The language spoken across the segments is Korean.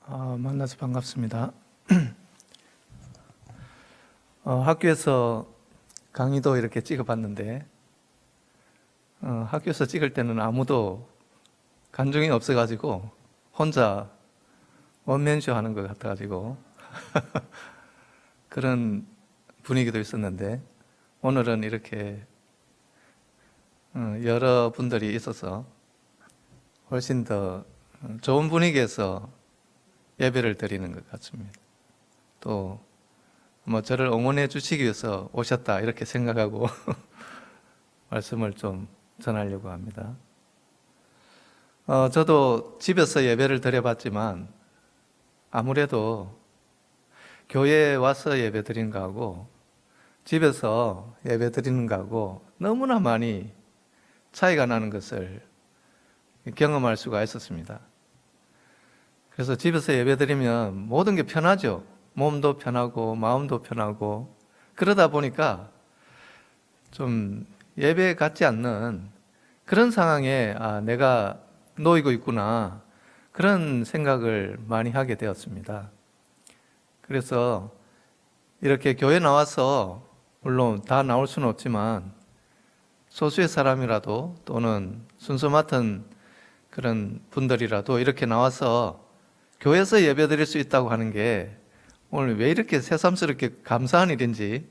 만나서 반갑습니다. 학교에서 강의도 이렇게 찍어봤는데 학교에서 찍을 때는 아무도 관중이 없어가지고 혼자 원맨쇼 하는 것 같아가지고 그런 분위기도 있었는데 오늘은 이렇게 여러 분들이 있어서 훨씬 더 좋은 분위기에서 예배를 드리는 것 같습니다. 또 저를 응원해 주시기 위해서 오셨다 이렇게 생각하고 말씀을 좀 전하려고 합니다. 저도 집에서 예배를 드려봤지만 아무래도 교회에 와서 예배 드리는 거하고 집에서 예배 드리는 거하고 너무나 많이 차이가 나는 것을 경험할 수가 있었습니다. 그래서 집에서 예배 드리면 모든 게 편하죠. 몸도 편하고 마음도 편하고 그러다 보니까 좀 예배 같지 않는 그런 상황에 내가 놓이고 있구나 그런 생각을 많이 하게 되었습니다. 그래서 이렇게 교회 나와서 물론 다 나올 수는 없지만 소수의 사람이라도 또는 순서 맡은 그런 분들이라도 이렇게 나와서 교회에서 예배 드릴 수 있다고 하는 게 오늘 왜 이렇게 새삼스럽게 감사한 일인지,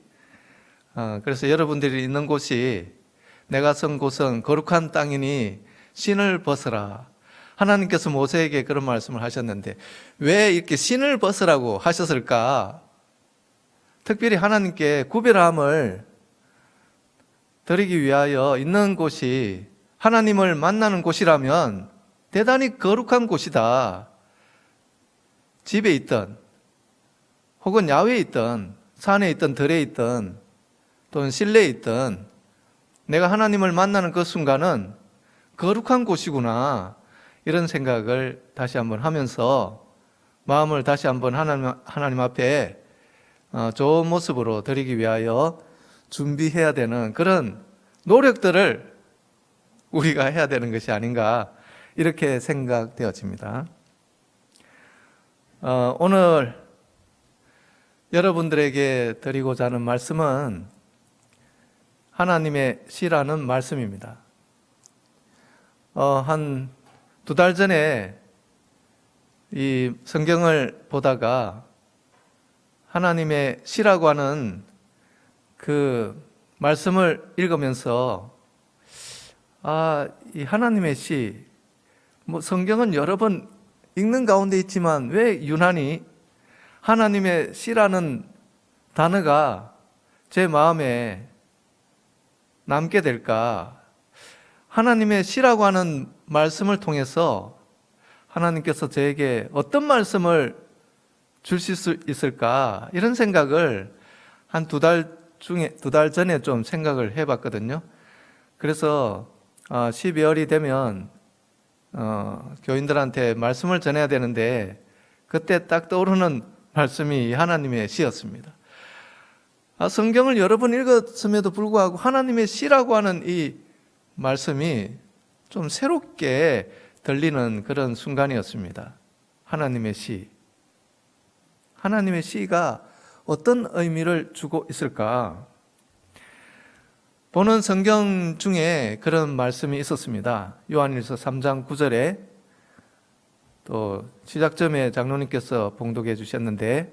그래서 여러분들이 있는 곳이 내가 선 곳은 거룩한 땅이니 신을 벗으라. 하나님께서 모세에게 그런 말씀을 하셨는데 왜 이렇게 신을 벗으라고 하셨을까? 특별히 하나님께 구별함을 드리기 위하여 있는 곳이 하나님을 만나는 곳이라면 대단히 거룩한 곳이다. 집에 있던 혹은 야외에 있던 산에 있던 들에 있던 또는 실내에 있던 내가 하나님을 만나는 그 순간은 거룩한 곳이구나 이런 생각을 다시 한번 하면서 마음을 다시 한번 하나님 앞에 좋은 모습으로 드리기 위하여 준비해야 되는 그런 노력들을 우리가 해야 되는 것이 아닌가 이렇게 생각되어집니다. 오늘 여러분들에게 드리고자 하는 말씀은 하나님의 시라는 말씀입니다. 한 2달 전에 이 성경을 보다가 하나님의 시라고 하는 그 말씀을 읽으면서 이 하나님의 시, 성경은 여러 번 읽는 가운데 있지만 왜 유난히 하나님의 시라는 단어가 제 마음에 남게 될까? 하나님의 시라고 하는 말씀을 통해서 하나님께서 저에게 어떤 말씀을 주실 수 있을까? 이런 생각을 한 2달 전에 좀 생각을 해봤거든요. 그래서 12월이 되면 교인들한테 말씀을 전해야 되는데 그때 딱 떠오르는 말씀이 하나님의 시였습니다. 성경을 여러 번 읽었음에도 불구하고 하나님의 시라고 하는 이 말씀이 좀 새롭게 들리는 그런 순간이었습니다. 하나님의 시. 하나님의 시가 어떤 의미를 주고 있을까? 보는 성경 중에 그런 말씀이 있었습니다. 요한일서 3장 9절에 또 시작점에 장로님께서 봉독해 주셨는데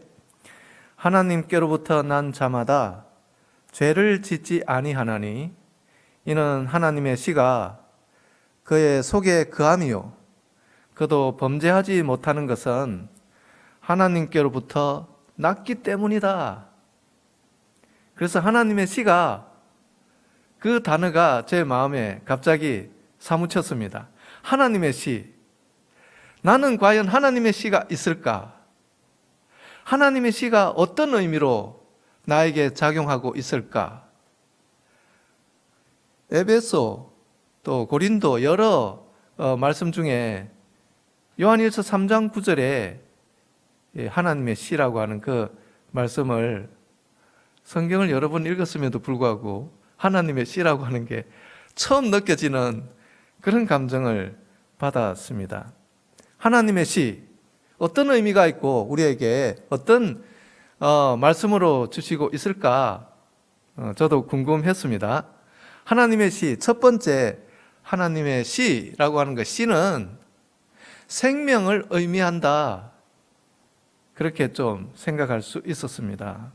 하나님께로부터 난 자마다 죄를 짓지 아니하나니 이는 하나님의 시가 그의 속에 거함이요 그도 범죄하지 못하는 것은 하나님께로부터 났기 때문이다. 그래서 하나님의 시가 그 단어가 제 마음에 갑자기 사무쳤습니다. 하나님의 시. 나는 과연 하나님의 시가 있을까? 하나님의 시가 어떤 의미로 나에게 작용하고 있을까? 에베소 또 고린도 여러 말씀 중에 요한일서 3장 9절에 하나님의 시라고 하는 그 말씀을 성경을 여러 번 읽었음에도 불구하고 하나님의 시라고 하는 게 처음 느껴지는 그런 감정을 받았습니다. 하나님의 시, 어떤 의미가 있고 우리에게 어떤 말씀으로 주시고 있을까? 저도 궁금했습니다. 하나님의 시, 첫 번째 하나님의 시라고 하는 것, 시는 생명을 의미한다. 그렇게 좀 생각할 수 있었습니다.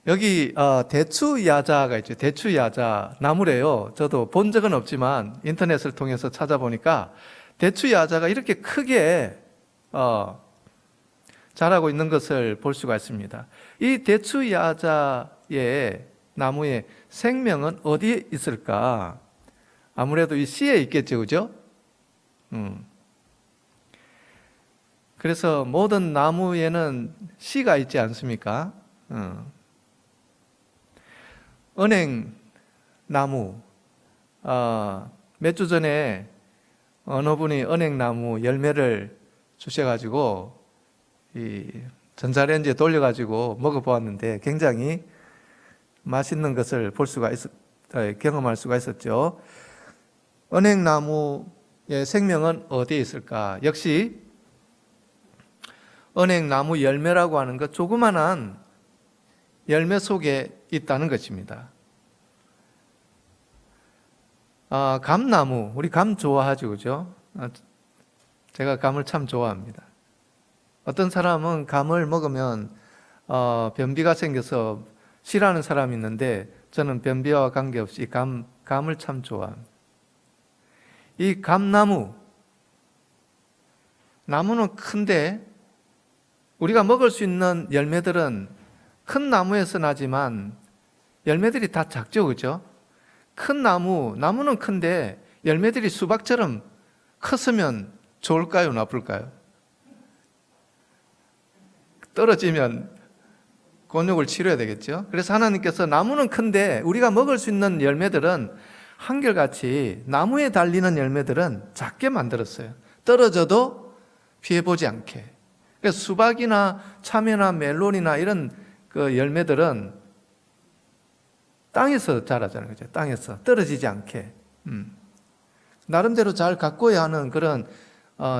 여기 대추야자가 있죠. 대추야자 나무래요. 저도 본 적은 없지만 인터넷을 통해서 찾아보니까 대추야자가 이렇게 크게 자라고 있는 것을 볼 수가 있습니다. 이 대추야자의 나무의 생명은 어디에 있을까? 아무래도 이 씨에 있겠죠, 그죠? 그래서 모든 나무에는 씨가 있지 않습니까? 은행나무, 몇 주 전에 어느 분이 은행나무 열매를 주셔가지고 이 전자레인지에 돌려가지고 먹어보았는데 굉장히 맛있는 것을 경험할 수가 있었죠. 은행나무의 생명은 어디에 있을까? 역시 은행나무 열매라고 하는 것, 조그만한 열매 속에 있다는 것입니다. 감나무, 우리 감 좋아하죠, 그죠? 제가 감을 참 좋아합니다. 어떤 사람은 감을 먹으면 변비가 생겨서 싫어하는 사람이 있는데 저는 변비와 관계없이 감을 참 좋아합니다. 이 감나무, 나무는 큰데 우리가 먹을 수 있는 열매들은 큰 나무에서 나지만 열매들이 다 작죠, 그죠? 큰 나무는 큰데 열매들이 수박처럼 컸으면 좋을까요, 나쁠까요? 떨어지면 곤욕을 치러야 되겠죠. 그래서 하나님께서 나무는 큰데 우리가 먹을 수 있는 열매들은 한결같이 나무에 달리는 열매들은 작게 만들었어요. 떨어져도 피해보지 않게. 그래서 수박이나 참외나 멜론이나 이런 그 열매들은 땅에서 자라잖아요. 그죠? 땅에서 떨어지지 않게. 나름대로 잘 가꿔야 하는 그런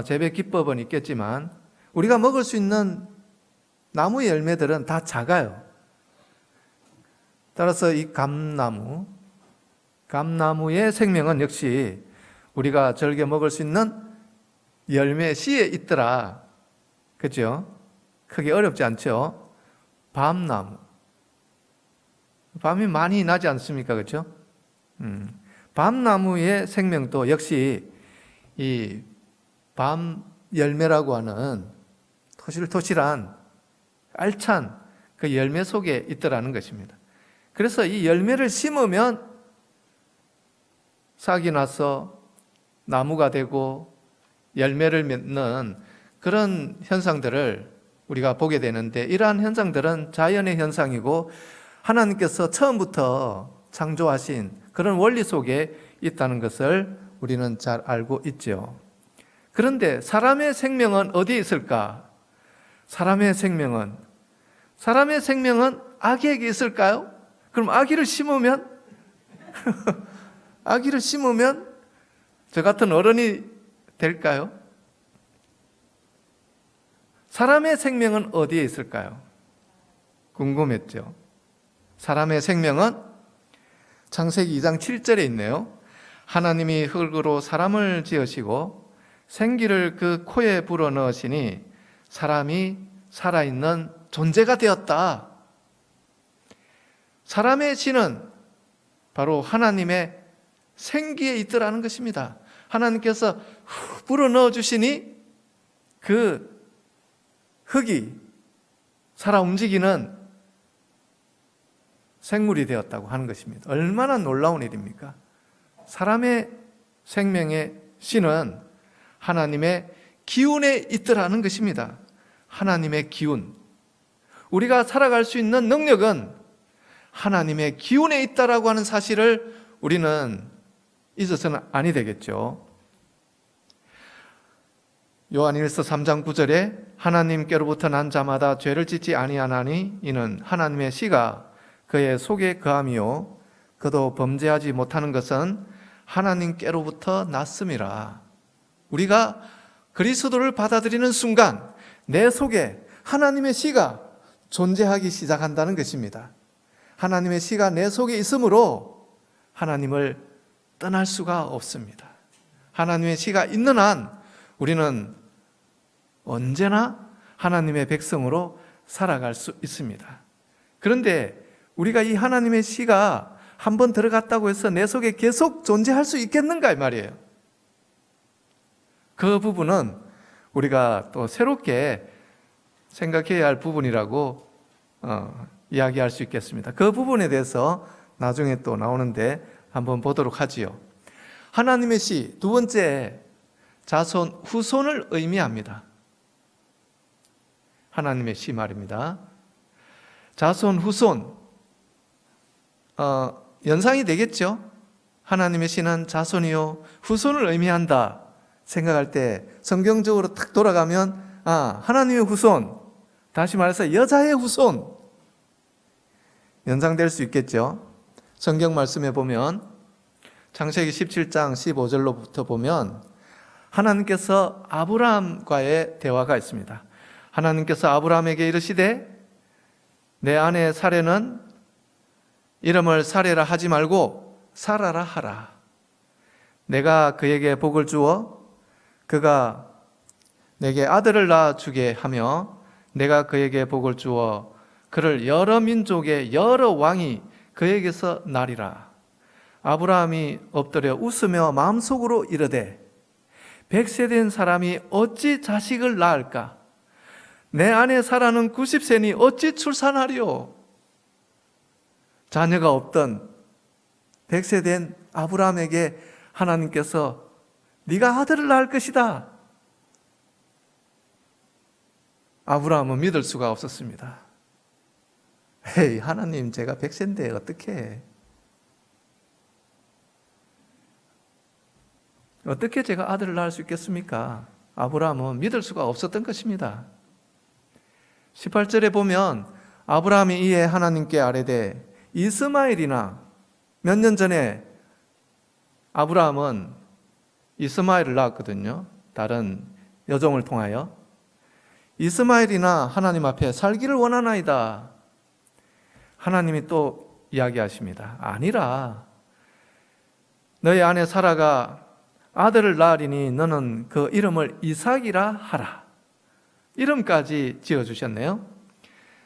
재배 기법은 있겠지만 우리가 먹을 수 있는 나무의 열매들은 다 작아요. 따라서 이 감나무의 생명은 역시 우리가 즐겨 먹을 수 있는 열매 씨에 있더라. 그죠? 크게 어렵지 않죠? 밤나무. 밤이 많이 나지 않습니까? 그죠? 밤나무의 생명도 역시 이 밤 열매라고 하는 토실토실한 알찬 그 열매 속에 있더라는 것입니다. 그래서 이 열매를 심으면 싹이 나서 나무가 되고 열매를 맺는 그런 현상들을 우리가 보게 되는데, 이러한 현상들은 자연의 현상이고 하나님께서 처음부터 창조하신 그런 원리 속에 있다는 것을 우리는 잘 알고 있죠. 그런데 사람의 생명은 어디에 있을까? 사람의 생명은 아기에게 있을까요? 그럼 아기를 심으면 저 같은 어른이 될까요? 사람의 생명은 어디에 있을까요? 궁금했죠. 사람의 생명은 창세기 2장 7절에 있네요. 하나님이 흙으로 사람을 지으시고 생기를 그 코에 불어넣으시니 사람이 살아있는 존재가 되었다. 사람의 신은 바로 하나님의 생기에 있더라는 것입니다. 하나님께서 불어넣어 주시니 그 흙이 살아 움직이는 생물이 되었다고 하는 것입니다. 얼마나 놀라운 일입니까? 사람의 생명의 신은 하나님의 기운에 있더라는 것입니다. 하나님의 기운. 우리가 살아갈 수 있는 능력은 하나님의 기운에 있다라고 하는 사실을 우리는 잊어서는 아니 되겠죠. 요한일서 3장 9절에 하나님께로부터 난 자마다 죄를 짓지 아니하나니 이는 하나님의 씨가 그의 속에 거함이요 그도 범죄하지 못하는 것은 하나님께로부터 났음이라. 우리가 그리스도를 받아들이는 순간 내 속에 하나님의 씨가 존재하기 시작한다는 것입니다. 하나님의 씨가 내 속에 있으므로 하나님을 떠날 수가 없습니다. 하나님의 씨가 있는 한 우리는 언제나 하나님의 백성으로 살아갈 수 있습니다. 그런데 우리가 이 하나님의 씨가 한번 들어갔다고 해서 내 속에 계속 존재할 수 있겠는가 이 말이에요. 그 부분은 우리가 또 새롭게 생각해야 할 부분이라고 이야기할 수 있겠습니다. 그 부분에 대해서 나중에 또 나오는데 한번 보도록 하지요. 하나님의 씨, 두 번째, 자손, 후손을 의미합니다. 하나님의 씨 말입니다. 자손, 후손, 연상이 되겠죠? 하나님의 씨는 자손이요, 후손을 의미한다 생각할 때 성경적으로 탁 돌아가면 하나님의 후손, 다시 말해서 여자의 후손 연상될 수 있겠죠? 성경 말씀에 보면 창세기 17장 15절로부터 보면 하나님께서 아브라함과의 대화가 있습니다. 하나님께서 아브라함에게 이르시되 내 아내 사레는 이름을 사레라 하지 말고 사라라 하라. 내가 그에게 복을 주어 그가 내게 아들을 낳아주게 하며 내가 그에게 복을 주어 그를 여러 민족의 여러 왕이 그에게서 나리라. 아브라함이 엎드려 웃으며 마음속으로 이르되 100세 된 사람이 어찌 자식을 낳을까? 내 아내 사라는 90세니 어찌 출산하리요? 자녀가 없던 100세 된 아브라함에게 하나님께서 네가 아들을 낳을 것이다. 아브라함은 믿을 수가 없었습니다. 에이, 하나님, 제가 100세인데 어떻게 제가 아들을 낳을 수 있겠습니까? 아브라함은 믿을 수가 없었던 것입니다. 18절에 보면 아브라함이 이에 하나님께 아뢰되 이스마엘이나, 몇 년 전에 아브라함은 이스마엘을 낳았거든요. 다른 여종을 통하여. 이스마엘이나 하나님 앞에 살기를 원하나이다. 하나님이 또 이야기하십니다. 아니라 너희 아내 사라가 아들을 낳으리니 너는 그 이름을 이삭이라 하라. 이름까지 지어주셨네요.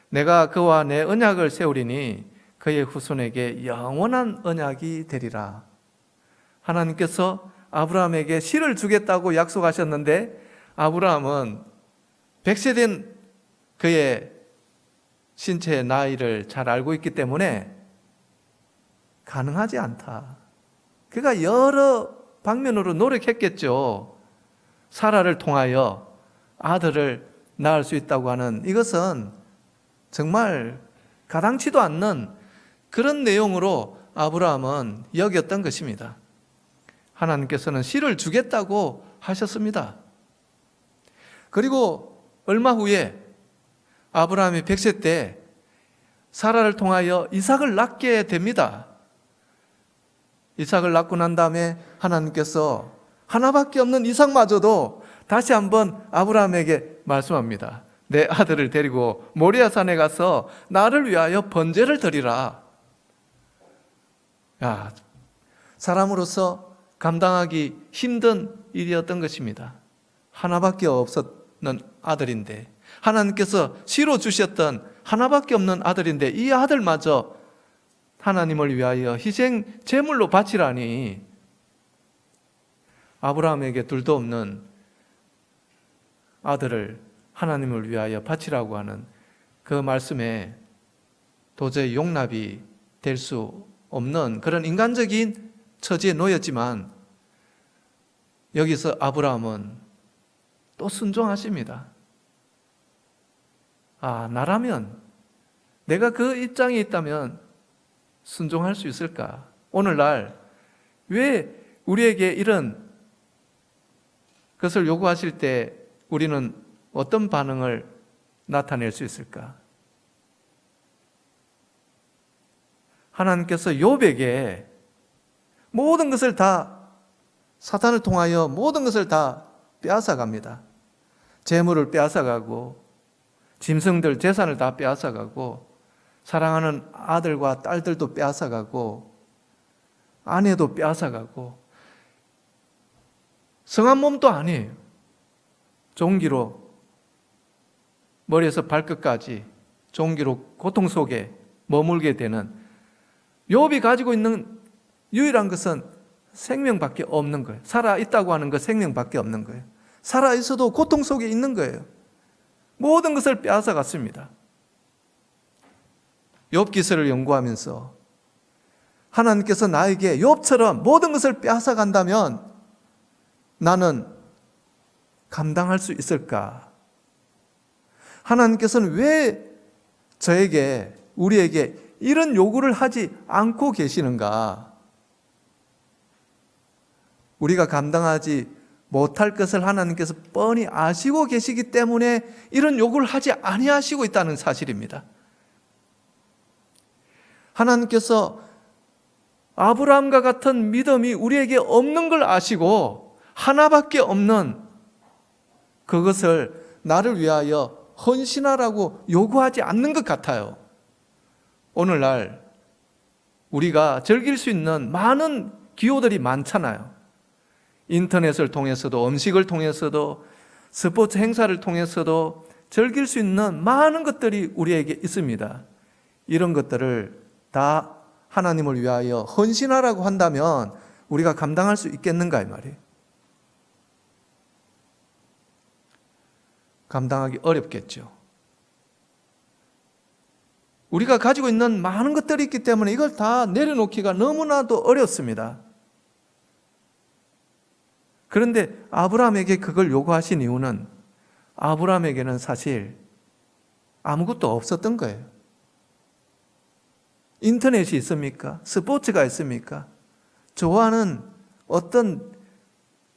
내가 그와 내 언약을 세우리니 그의 후손에게 영원한 언약이 되리라. 하나님께서 아브라함에게 씨를 주겠다고 약속하셨는데 아브라함은 100세 된 그의 신체의 나이를 잘 알고 있기 때문에 가능하지 않다. 그가 여러 방면으로 노력했겠죠. 사라를 통하여 아들을 낳을 수 있다고 하는 이것은 정말 가당치도 않는 그런 내용으로 아브라함은 여겼던 것입니다. 하나님께서는 씨를 주겠다고 하셨습니다. 그리고 얼마 후에 아브라함이 100세 때 사라를 통하여 이삭을 낳게 됩니다. 이삭을 낳고 난 다음에 하나님께서 하나밖에 없는 이삭마저도 다시 한번 아브라함에게 말씀합니다. 내 아들을 데리고 모리아산에 가서 나를 위하여 번제를 드리라. 사람으로서 감당하기 힘든 일이었던 것입니다. 하나밖에 없었는 아들인데, 하나님께서 씨로 주셨던 하나밖에 없는 아들인데 이 아들마저 하나님을 위하여 희생 제물로 바치라니, 아브라함에게 둘도 없는 아들을 하나님을 위하여 바치라고 하는 그 말씀에 도저히 용납이 될 수 없는 그런 인간적인 처지에 놓였지만 여기서 아브라함은 또 순종하십니다. 나라면, 내가 그 입장에 있다면 순종할 수 있을까? 오늘날 왜 우리에게 이런 것을 요구하실 때 우리는 어떤 반응을 나타낼 수 있을까? 하나님께서 욥에게 모든 것을 다, 사탄을 통하여 모든 것을 다 빼앗아갑니다. 재물을 빼앗아가고 짐승들 재산을 다 빼앗아가고 사랑하는 아들과 딸들도 빼앗아가고 아내도 빼앗아가고 성한 몸도 아니에요. 종기로 머리에서 발끝까지 종기로 고통 속에 머물게 되는 욥이 가지고 있는 유일한 것은 생명밖에 없는 거예요. 살아있다고 하는 것 생명밖에 없는 거예요. 살아있어도 고통 속에 있는 거예요. 모든 것을 빼앗아갔습니다. 욥기서를 연구하면서 하나님께서 나에게 욥처럼 모든 것을 빼앗아간다면 나는 감당할 수 있을까? 하나님께서는 왜 저에게, 우리에게 이런 요구를 하지 않고 계시는가? 우리가 감당하지 못할 것을 하나님께서 뻔히 아시고 계시기 때문에 이런 요구를 하지 아니하시고 있다는 사실입니다. 하나님께서 아브라함과 같은 믿음이 우리에게 없는 걸 아시고 하나밖에 없는 그것을 나를 위하여 헌신하라고 요구하지 않는 것 같아요. 오늘날 우리가 즐길 수 있는 많은 기호들이 많잖아요. 인터넷을 통해서도 음식을 통해서도 스포츠 행사를 통해서도 즐길 수 있는 많은 것들이 우리에게 있습니다. 이런 것들을 다 하나님을 위하여 헌신하라고 한다면 우리가 감당할 수 있겠는가 이 말이에요. 감당하기 어렵겠죠. 우리가 가지고 있는 많은 것들이 있기 때문에 이걸 다 내려놓기가 너무나도 어렵습니다. 그런데 아브라함에게 그걸 요구하신 이유는 아브라함에게는 사실 아무것도 없었던 거예요. 인터넷이 있습니까? 스포츠가 있습니까? 좋아하는 어떤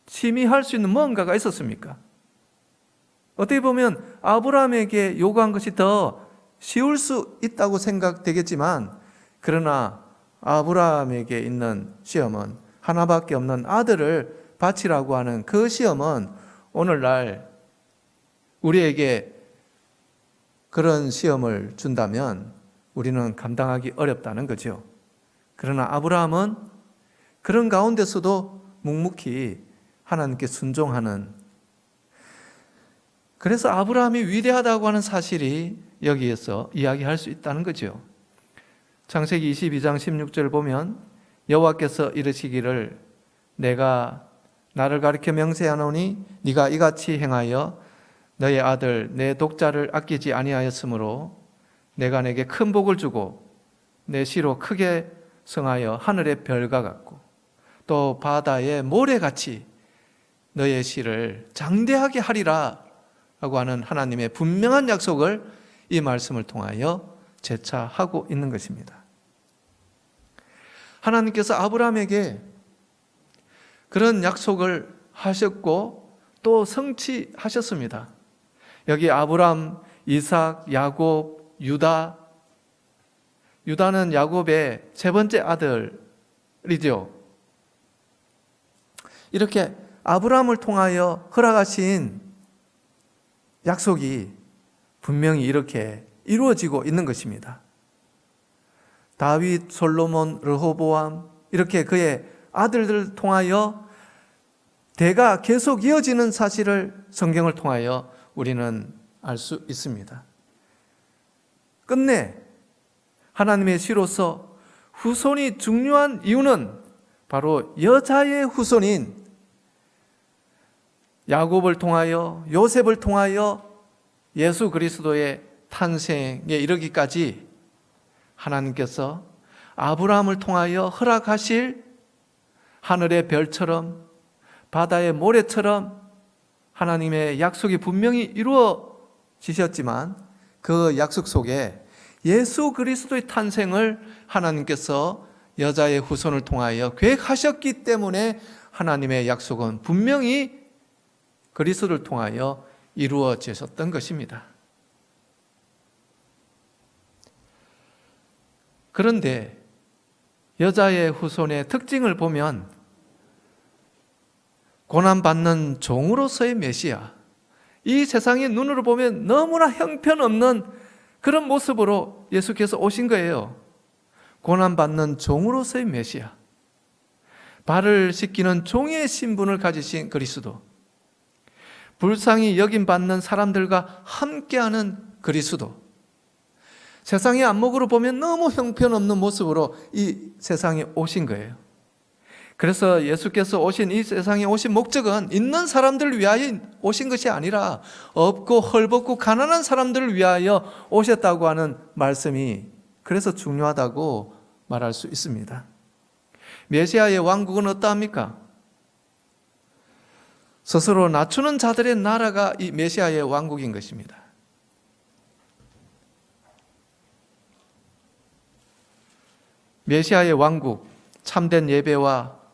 취미할 수 있는 뭔가가 있었습니까? 어떻게 보면 아브라함에게 요구한 것이 더 쉬울 수 있다고 생각되겠지만 그러나 아브라함에게 있는 시험은 하나밖에 없는 아들을 바치라고 하는 그 시험은 오늘날 우리에게 그런 시험을 준다면 우리는 감당하기 어렵다는 거죠. 그러나 아브라함은 그런 가운데서도 묵묵히 하나님께 순종하는, 그래서 아브라함이 위대하다고 하는 사실이 여기에서 이야기할 수 있다는 거죠. 창세기 22장 16절 보면 여호와께서 이르시기를 내가 나를 가리켜 명세하노니 네가 이같이 행하여 너의 아들 내 독자를 아끼지 아니하였으므로 내가 내게 큰 복을 주고 내 씨로 크게 성하여 하늘의 별과 같고 또 바다의 모래같이 너의 씨를 장대하게 하리라 라고 하는 하나님의 분명한 약속을 이 말씀을 통하여 재차하고 있는 것입니다. 하나님께서 아브라함에게 그런 약속을 하셨고 또 성취하셨습니다. 여기 아브람, 이삭, 야곱, 유다. 유다는 야곱의 세 번째 아들이죠. 이렇게 아브람을 통하여 허락하신 약속이 분명히 이렇게 이루어지고 있는 것입니다. 다윗, 솔로몬, 르호보암 이렇게 그의 아들들을 통하여 대가 계속 이어지는 사실을 성경을 통하여 우리는 알 수 있습니다. 끝내 하나님의 씨로서 후손이 중요한 이유는 바로 여자의 후손인 야곱을 통하여 요셉을 통하여 예수 그리스도의 탄생에 이르기까지 하나님께서 아브라함을 통하여 허락하실 하늘의 별처럼 바다의 모래처럼 하나님의 약속이 분명히 이루어지셨지만 그 약속 속에 예수 그리스도의 탄생을 하나님께서 여자의 후손을 통하여 계획하셨기 때문에 하나님의 약속은 분명히 그리스도를 통하여 이루어지셨던 것입니다. 그런데 여자의 후손의 특징을 보면 고난받는 종으로서의 메시아, 이 세상의 눈으로 보면 너무나 형편없는 그런 모습으로 예수께서 오신 거예요. 고난받는 종으로서의 메시아, 발을 씻기는 종의 신분을 가지신 그리스도, 불쌍히 여김받는 사람들과 함께하는 그리스도, 세상의 안목으로 보면 너무 형편없는 모습으로 이 세상에 오신 거예요. 그래서 예수께서 오신 이 세상에 오신 목적은 있는 사람들을 위하여 오신 것이 아니라 없고 헐벗고 가난한 사람들을 위하여 오셨다고 하는 말씀이 그래서 중요하다고 말할 수 있습니다. 메시아의 왕국은 어떠합니까? 스스로 낮추는 자들의 나라가 이 메시아의 왕국인 것입니다. 메시아의 왕국, 참된 예배와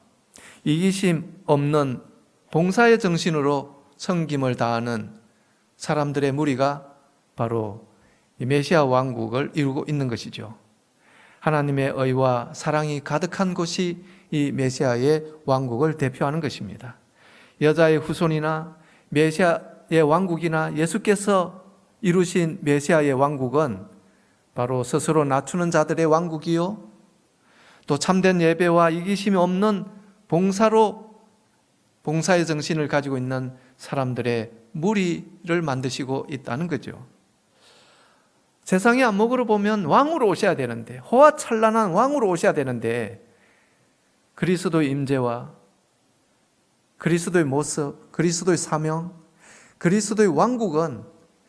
이기심 없는 봉사의 정신으로 섬김을 다하는 사람들의 무리가 바로 이 메시아 왕국을 이루고 있는 것이죠. 하나님의 의와 사랑이 가득한 곳이 이 메시아의 왕국을 대표하는 것입니다. 여자의 후손이나 메시아의 왕국이나 예수께서 이루신 메시아의 왕국은 바로 스스로 낮추는 자들의 왕국이요, 또 참된 예배와 이기심이 없는 봉사의 정신을 가지고 있는 사람들의 무리를 만드시고 있다는 거죠. 세상의 안목으로 보면 왕으로 오셔야 되는데, 호화찬란한 왕으로 오셔야 되는데, 그리스도의 임재와 그리스도의 모습, 그리스도의 사명, 그리스도의 왕국은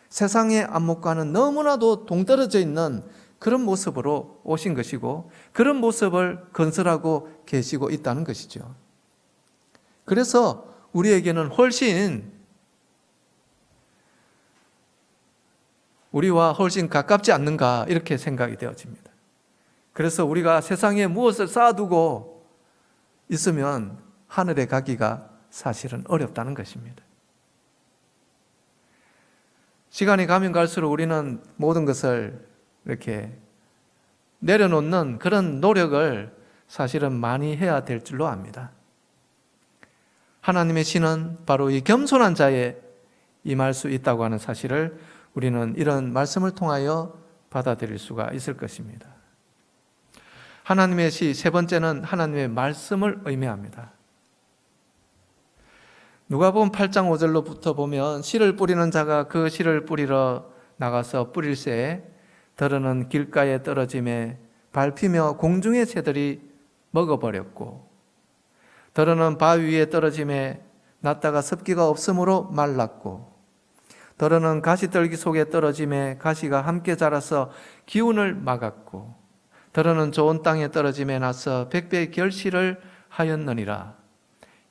세상의 안목과는 너무나도 동떨어져 있는 그런 모습으로 오신 것이고, 그런 모습을 건설하고 계시고 있다는 것이죠. 그래서 우리에게는 우리와 훨씬 가깝지 않는가 이렇게 생각이 되어집니다. 그래서 우리가 세상에 무엇을 쌓아두고 있으면 하늘에 가기가 사실은 어렵다는 것입니다. 시간이 가면 갈수록 우리는 모든 것을 이렇게 내려놓는 그런 노력을 사실은 많이 해야 될 줄로 압니다. 하나님의 신은 바로 이 겸손한 자에 임할 수 있다고 하는 사실을 우리는 이런 말씀을 통하여 받아들일 수가 있을 것입니다. 하나님의 시 세 번째는 하나님의 말씀을 의미합니다. 누가복음 8장 5절로부터 보면 씨를 뿌리는 자가 그 씨를 뿌리러 나가서 뿌릴새 더러는 길가에 떨어짐에 밟히며 공중의 새들이 먹어버렸고, 더러는 바위 위에 떨어짐에 났다가 습기가 없으므로 말랐고, 더러는 가시떨기 속에 떨어짐에 가시가 함께 자라서 기운을 막았고, 더러는 좋은 땅에 떨어짐에 나서 백배의 결실을 하였느니라.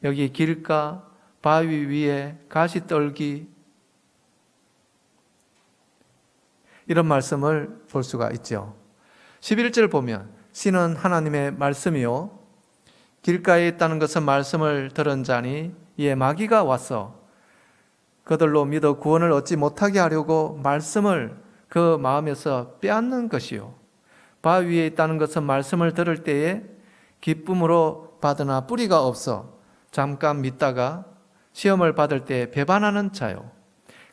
여기 길가, 바위 위에 가시떨기, 이런 말씀을 볼 수가 있죠. 11절 보면 씨는 하나님의 말씀이요 길가에 있다는 것은 말씀을 들은 자니 이에 마귀가 와서 그들로 믿어 구원을 얻지 못하게 하려고 말씀을 그 마음에서 빼앗는 것이요, 바위 위에 있다는 것은 말씀을 들을 때에 기쁨으로 받으나 뿌리가 없어 잠깐 믿다가 시험을 받을 때 배반하는 자요,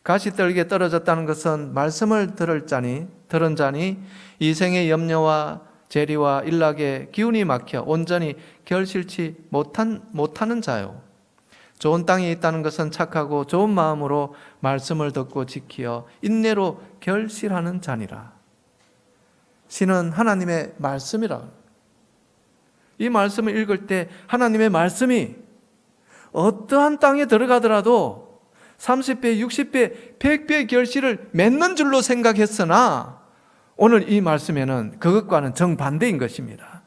가시떨기에 떨어졌다는 것은 말씀을 들은 자니 이 생의 염려와 재리와 일락에 기운이 막혀 온전히 결실치 못하는 자요, 좋은 땅에 있다는 것은 착하고 좋은 마음으로 말씀을 듣고 지키어 인내로 결실하는 자니라. 씨는 하나님의 말씀이라. 이 말씀을 읽을 때 하나님의 말씀이 어떠한 땅에 들어가더라도 30배, 60배, 100배의 결실을 맺는 줄로 생각했으나 오늘 이 말씀에는 그것과는 정반대인 것입니다.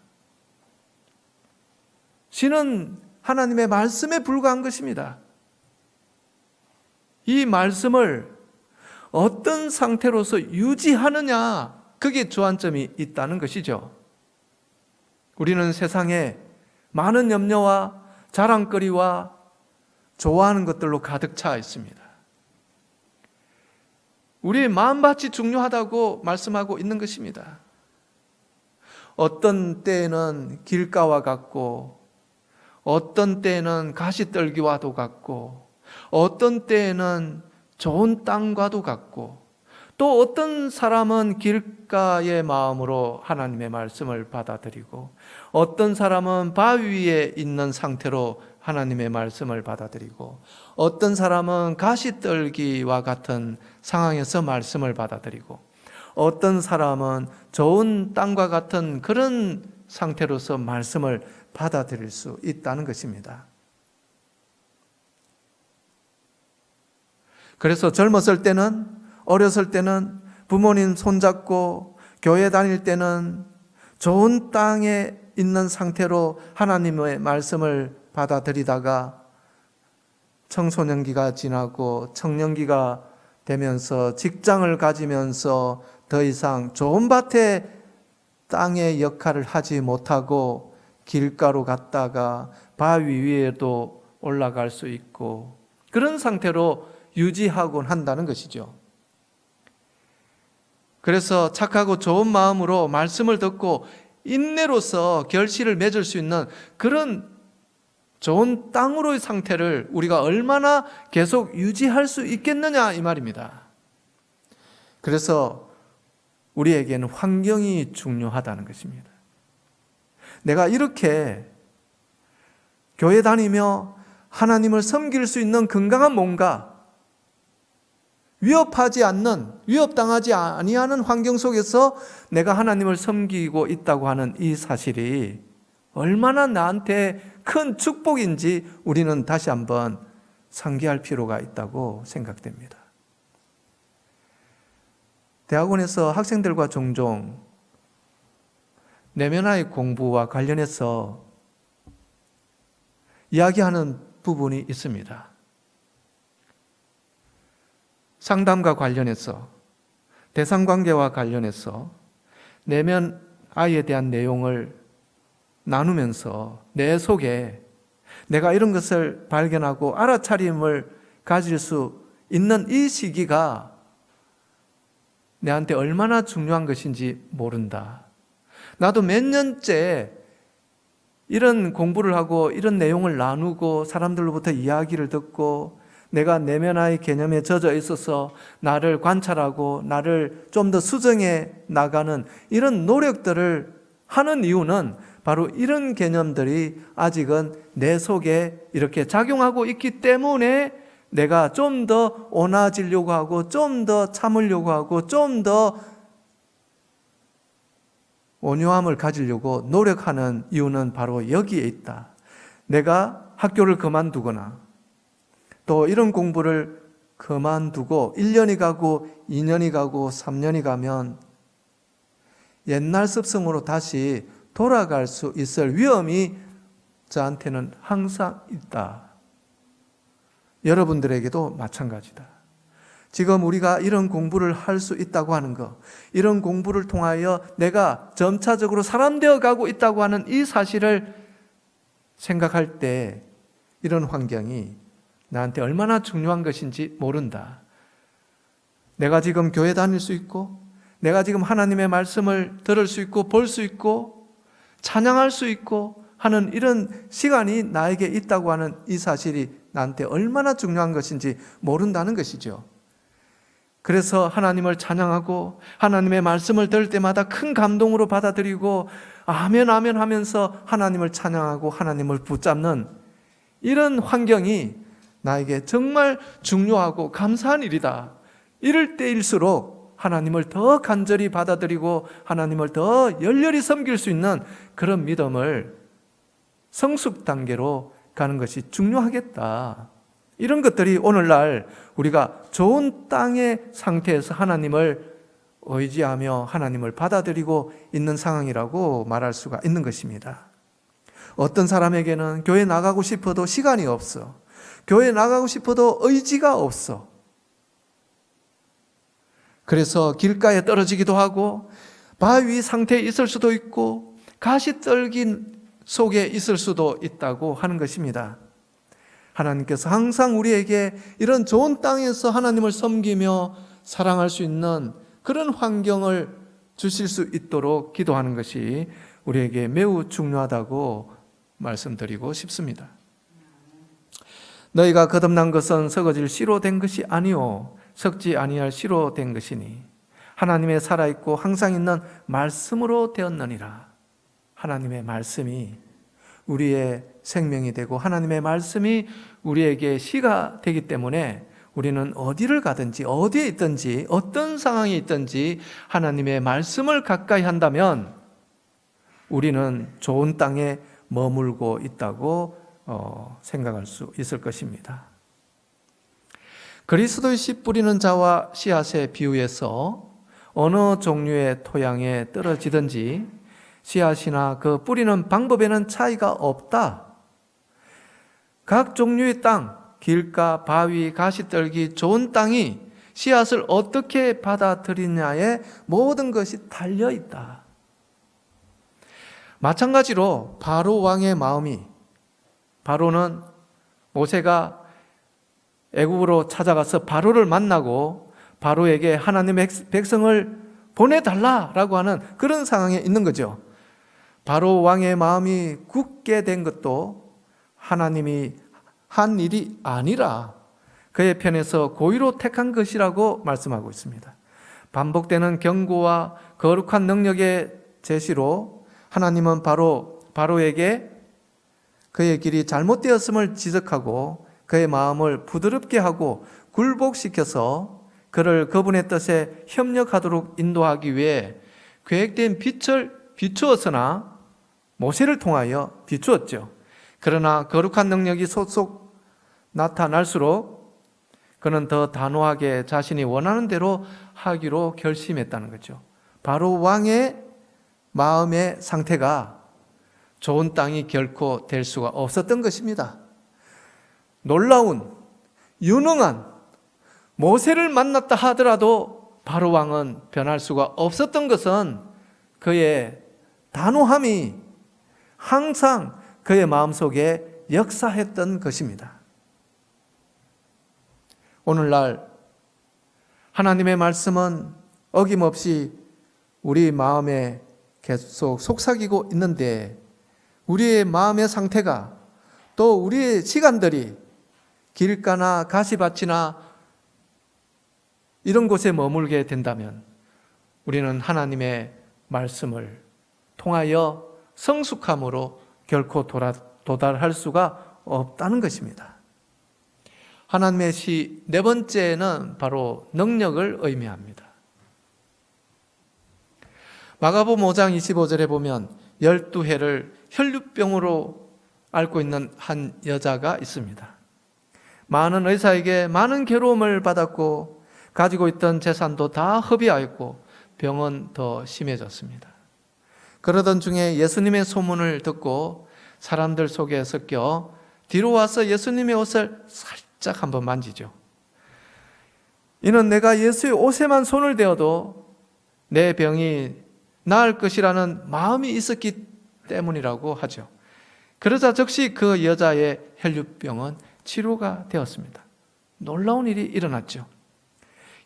씨는 하나님의 말씀에 불과한 것입니다. 이 말씀을 어떤 상태로서 유지하느냐, 그게 주안점이 있다는 것이죠. 우리는 세상에 많은 염려와 자랑거리와 좋아하는 것들로 가득 차 있습니다. 우리의 마음밭이 중요하다고 말씀하고 있는 것입니다. 어떤 때에는 길가와 같고 어떤 때에는 가시떨기와도 같고, 어떤 때에는 좋은 땅과도 같고, 또 어떤 사람은 길가의 마음으로 하나님의 말씀을 받아들이고, 어떤 사람은 바위 위에 있는 상태로 하나님의 말씀을 받아들이고, 어떤 사람은 가시떨기와 같은 상황에서 말씀을 받아들이고, 어떤 사람은 좋은 땅과 같은 그런 상태로서 말씀을 받아들일 수 있다는 것입니다. 그래서 젊었을 때는, 어렸을 때는, 부모님 손잡고 교회 다닐 때는 좋은 땅에 있는 상태로 하나님의 말씀을 받아들이다가 청소년기가 지나고 청년기가 되면서 직장을 가지면서 더 이상 좋은 밭에 땅의 역할을 하지 못하고 길가로 갔다가 바위 위에도 올라갈 수 있고, 그런 상태로 유지하곤 한다는 것이죠. 그래서 착하고 좋은 마음으로 말씀을 듣고 인내로서 결실을 맺을 수 있는 그런 좋은 땅으로의 상태를 우리가 얼마나 계속 유지할 수 있겠느냐, 이 말입니다. 그래서 우리에게는 환경이 중요하다는 것입니다. 내가 이렇게 교회 다니며 하나님을 섬길 수 있는 건강한 몸과 위협하지 않는, 위협당하지 아니하는 환경 속에서 내가 하나님을 섬기고 있다고 하는 이 사실이 얼마나 나한테 큰 축복인지 우리는 다시 한번 상기할 필요가 있다고 생각됩니다. 대학원에서 학생들과 종종 내면의 공부와 관련해서 이야기하는 부분이 있습니다. 상담과 관련해서, 대상관계와 관련해서 내면 아이에 대한 내용을 나누면서 내 속에 내가 이런 것을 발견하고 알아차림을 가질 수 있는 이 시기가 내한테 얼마나 중요한 것인지 모른다. 나도 몇 년째 이런 공부를 하고 이런 내용을 나누고 사람들로부터 이야기를 듣고 내가 내면의 개념에 젖어 있어서 나를 관찰하고 나를 좀 더 수정해 나가는 이런 노력들을 하는 이유는 바로 이런 개념들이 아직은 내 속에 이렇게 작용하고 있기 때문에 내가 좀 더 온화지려고 하고 좀 더 참으려고 하고 좀 더 온유함을 가지려고 노력하는 이유는 바로 여기에 있다. 내가 학교를 그만두거나 또 이런 공부를 그만두고 1년이 가고 2년이 가고 3년이 가면 옛날 습성으로 다시 돌아갈 수 있을 위험이 저한테는 항상 있다. 여러분들에게도 마찬가지다. 지금 우리가 이런 공부를 할 수 있다고 하는 것, 이런 공부를 통하여 내가 점차적으로 사람 되어 가고 있다고 하는 이 사실을 생각할 때 이런 환경이 나한테 얼마나 중요한 것인지 모른다. 내가 지금 교회 다닐 수 있고, 내가 지금 하나님의 말씀을 들을 수 있고, 볼 수 있고, 찬양할 수 있고 하는 이런 시간이 나에게 있다고 하는 이 사실이 나한테 얼마나 중요한 것인지 모른다는 것이죠. 그래서 하나님을 찬양하고 하나님의 말씀을 들을 때마다 큰 감동으로 받아들이고 아멘 아멘 하면서 하나님을 찬양하고 하나님을 붙잡는 이런 환경이 나에게 정말 중요하고 감사한 일이다. 이럴 때일수록 하나님을 더 간절히 받아들이고 하나님을 더 열렬히 섬길 수 있는 그런 믿음을 성숙 단계로 가는 것이 중요하겠다. 이런 것들이 오늘날 우리가 좋은 땅의 상태에서 하나님을 의지하며 하나님을 받아들이고 있는 상황이라고 말할 수가 있는 것입니다. 어떤 사람에게는 교회 나가고 싶어도 시간이 없어. 교회 나가고 싶어도 의지가 없어. 그래서 길가에 떨어지기도 하고 바위 상태에 있을 수도 있고 가시떨기 속에 있을 수도 있다고 하는 것입니다. 하나님께서 항상 우리에게 이런 좋은 땅에서 하나님을 섬기며 사랑할 수 있는 그런 환경을 주실 수 있도록 기도하는 것이 우리에게 매우 중요하다고 말씀드리고 싶습니다. 너희가 거듭난 것은 썩어질 씨로 된 것이 아니요 썩지 아니할 씨로 된 것이니 하나님의 살아있고 항상 있는 말씀으로 되었느니라. 하나님의 말씀이 우리의 생명이 되고 하나님의 말씀이 우리에게 씨가 되기 때문에 우리는 어디를 가든지 어디에 있든지 어떤 상황에 있든지 하나님의 말씀을 가까이 한다면 우리는 좋은 땅에 머물고 있다고 생각할 수 있을 것입니다. 그리스도의 씨 뿌리는 자와 씨앗의 비유에서 어느 종류의 토양에 떨어지든지 씨앗이나 그 뿌리는 방법에는 차이가 없다. 각 종류의 땅, 길가, 바위, 가시떨기, 좋은 땅이 씨앗을 어떻게 받아들이냐에 모든 것이 달려있다. 마찬가지로 바로 왕의 마음이, 바로는 모세가 애굽으로 찾아가서 바로를 만나고 바로에게 하나님의 백성을 보내달라라고 하는 그런 상황에 있는 거죠. 바로 왕의 마음이 굳게 된 것도 하나님이 한 일이 아니라 그의 편에서 고의로 택한 것이라고 말씀하고 있습니다. 반복되는 경고와 거룩한 능력의 제시로 하나님은 바로에게 그의 길이 잘못되었음을 지적하고 그의 마음을 부드럽게 하고 굴복시켜서 그를 그분의 뜻에 협력하도록 인도하기 위해 계획된 빛을 비추었으나 모세를 통하여 비추었죠. 그러나 거룩한 능력이 속속 나타날수록 그는 더 단호하게 자신이 원하는 대로 하기로 결심했다는 거죠. 바로 왕의 마음의 상태가 좋은 땅이 결코 될 수가 없었던 것입니다. 놀라운, 유능한 모세를 만났다 하더라도 바로 왕은 변할 수가 없었던 것은 그의 단호함이 항상 그의 마음속에 역사했던 것입니다. 오늘날 하나님의 말씀은 어김없이 우리 마음에 계속 속삭이고 있는데 우리의 마음의 상태가 또 우리의 시간들이 길가나 가시밭이나 이런 곳에 머물게 된다면 우리는 하나님의 말씀을 통하여 성숙함으로 결코 도달할 수가 없다는 것입니다. 하나님의 시 네 번째는 바로 능력을 의미합니다. 마가복음 5장 25절에 보면 12해를 혈류병으로 앓고 있는 한 여자가 있습니다. 많은 의사에게 많은 괴로움을 받았고 가지고 있던 재산도 다 허비하였고 병은 더 심해졌습니다. 그러던 중에 예수님의 소문을 듣고 사람들 속에 섞여 뒤로 와서 예수님의 옷을 살짝 한번 만지죠. 이는 내가 예수의 옷에만 손을 대어도 내 병이 나을 것이라는 마음이 있었기 때문이라고 하죠. 그러자 즉시 그 여자의 혈류병은 치료가 되었습니다. 놀라운 일이 일어났죠.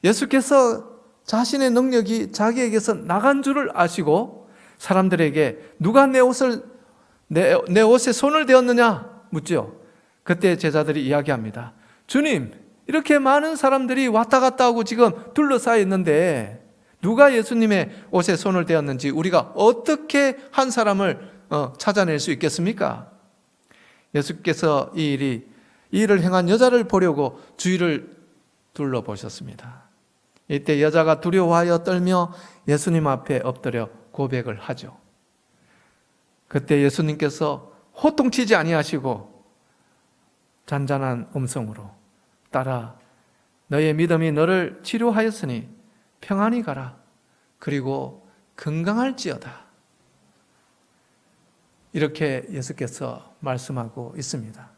예수께서 자신의 능력이 자기에게서 나간 줄을 아시고 사람들에게 누가 내 옷에 손을 대었느냐 묻죠. 그때 제자들이 이야기합니다. 주님, 이렇게 많은 사람들이 왔다 갔다 하고 지금 둘러싸여 있는데 누가 예수님의 옷에 손을 대었는지 우리가 어떻게 한 사람을 찾아낼 수 있겠습니까? 예수께서 이 일을 행한 여자를 보려고 주위를 둘러보셨습니다. 이때 여자가 두려워하여 떨며 예수님 앞에 엎드려 고백을 하죠. 그때 예수님께서 호통치지 아니하시고 잔잔한 음성으로 딸아, 너의 믿음이 너를 치료하였으니 평안히 가라. 그리고 건강할지어다. 이렇게 예수께서 말씀하고 있습니다.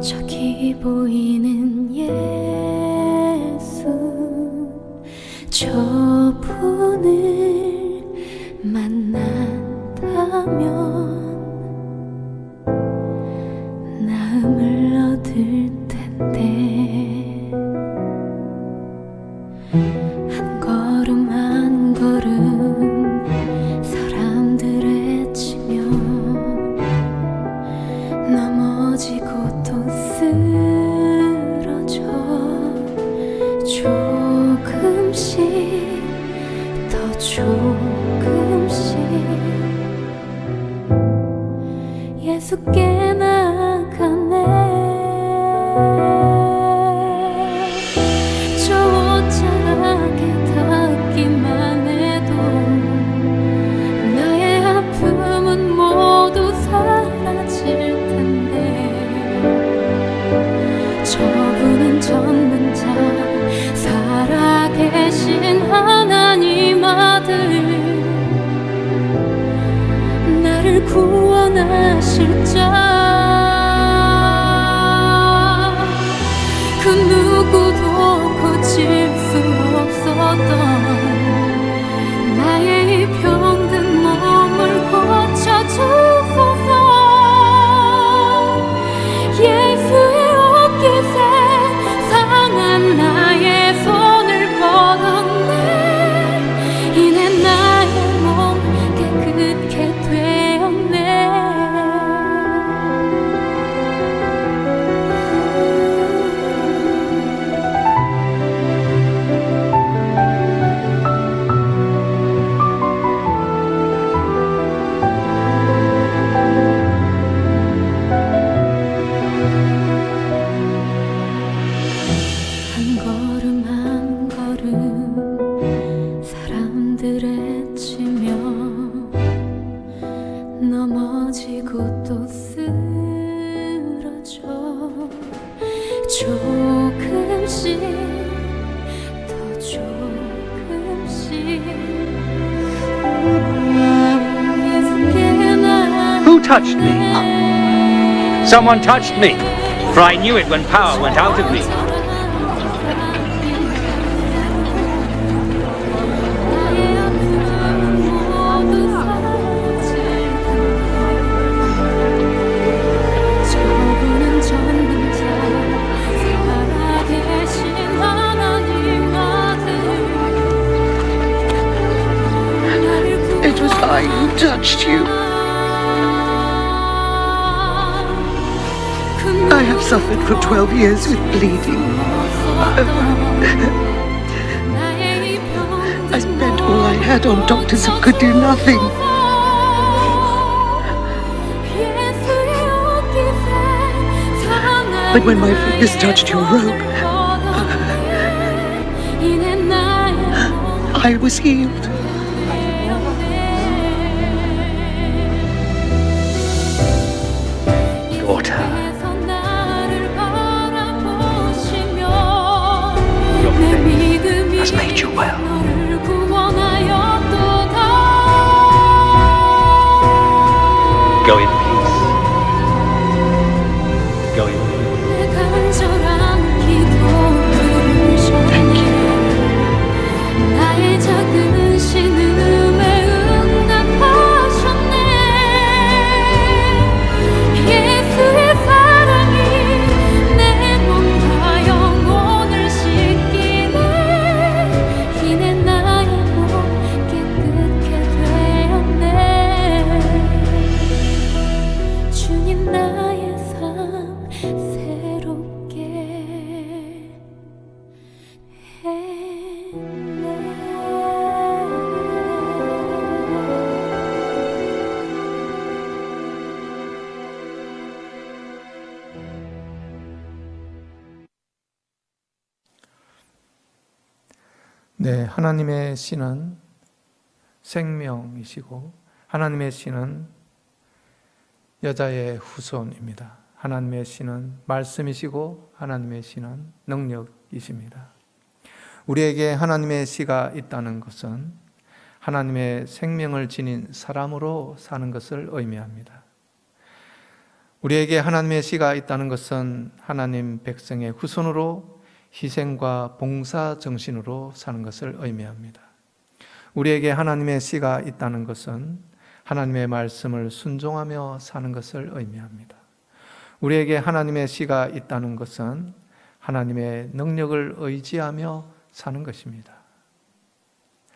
저기 보이는 예수, 저분을 만난다면 나음을 얻을 텐데, 한 걸음 한 걸음 사람들에 치며 넘어지고 또 쓰러져, 조금씩 더 조금씩 예수께 나아가네. 저 옷자락에 닿기만 해도 나의 아픔은 모두 사라질 텐데, 저분은 전능자 살아계신 하나님 아들, 나를 구원하실 자, 그 누구도 고칠 수 없었던 나의 이 병든 몸을 고쳐주소서. 예수의 옷깃에 상한 나의 손을 뻗었네. 이내 나의 몸 깨끗게 되었네. 한 걸음 한 걸음 사람들에 치며 넘어지고 또 쓰러져, 조금씩 더 조금씩 예수께 나아가네. Who touched me? Someone touched me, for I knew it when power went out of me. 저분은 전능자 살아계신 하나님 아들, It was I who touched you. I have suffered for 12 years with bleeding. I spent all I had on doctors who could do nothing. But when my fingers touched your robe, I was healed. Daughter, your faith has made you well. Go in peace. Go in peace. Thank you. 나의 작은 신음에 응답하셨네. 예수의 사랑이 내 몸과 영혼을 씻기네. 이내 나의 몸 깨끗게 되었네. 주님 나의 삶 새롭게 네, 하나님의 씨는 생명이시고 하나님의 씨는 여자의 후손입니다. 하나님의 씨는 말씀이시고 하나님의 씨는 능력이십니다. 우리에게 하나님의 씨가 있다는 것은 하나님의 생명을 지닌 사람으로 사는 것을 의미합니다. 우리에게 하나님의 씨가 있다는 것은 하나님 백성의 후손으로 희생과 봉사 정신으로 사는 것을 의미합니다. 우리에게 하나님의 씨가 있다는 것은 하나님의 말씀을 순종하며 사는 것을 의미합니다. 우리에게 하나님의 씨가 있다는 것은 하나님의 능력을 의지하며 사는 것입니다.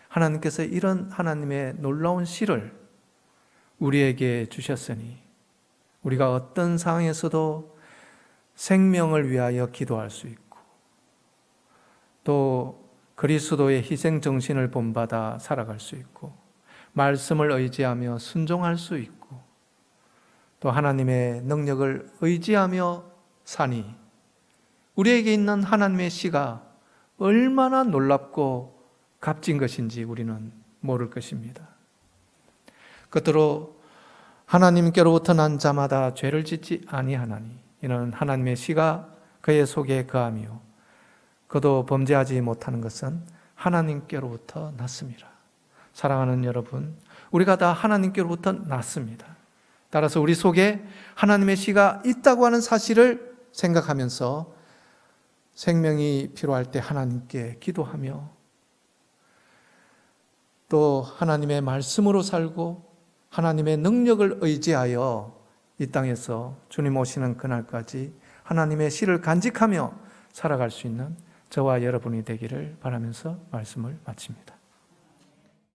하나님께서 이런 하나님의 놀라운 씨를 우리에게 주셨으니 우리가 어떤 상황에서도 생명을 위하여 기도할 수 있고 또 그리스도의 희생 정신을 본받아 살아갈 수 있고 말씀을 의지하며 순종할 수 있고 또 하나님의 능력을 의지하며 사니 우리에게 있는 하나님의 씨가 얼마나 놀랍고 값진 것인지 우리는 모를 것입니다. 끝으로 하나님께로부터 난 자마다 죄를 짓지 아니하나니 이는 하나님의 씨가 그의 속에 거하며 그도 범죄하지 못하는 것은 하나님께로부터 났습니다. 사랑하는 여러분, 우리가 다 하나님께로부터 났습니다. 따라서 우리 속에 하나님의 씨가 있다고 하는 사실을 생각하면서 생명이 필요할 때 하나님께 기도하며 또 하나님의 말씀으로 살고 하나님의 능력을 의지하여 이 땅에서 주님 오시는 그날까지 하나님의 씨를 간직하며 살아갈 수 있는 저와 여러분이 되기를 바라면서 말씀을 마칩니다.